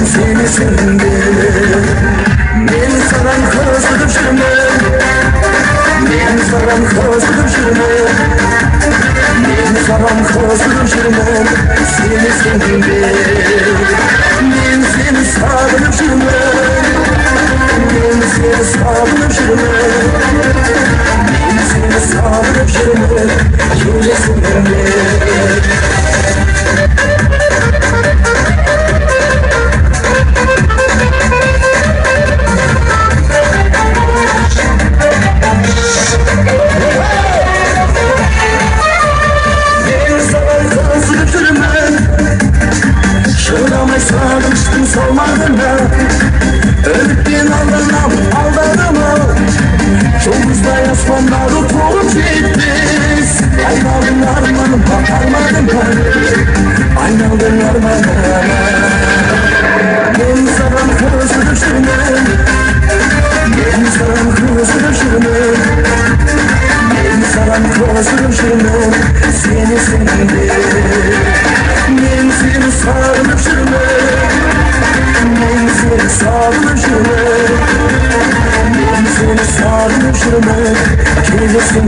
seni sevdim. Men saran ko'zladim shirni, men saran ko'zladim shirni, men saran ko'zladim shirni, seni sevdim. Men seni sog'inib shirni, men seni sog'inib shirni, men seni sog'inib shirni, kelasan sarmıştım sormadığına, ölüp ben aldadığıma. Çoğumuzda yaslanlar olup gittiz. Aynaldın armanım bakarmadın bana, aynaldın armanım. Ben saran kızı düşürmem, ben saran kızı düşürmem, ben saran kızı düşürmem, seni sevdim. Men seni sarılıp şırmam, men seni sarılıp şırmam, men seni sarılıp şırmam, kelasan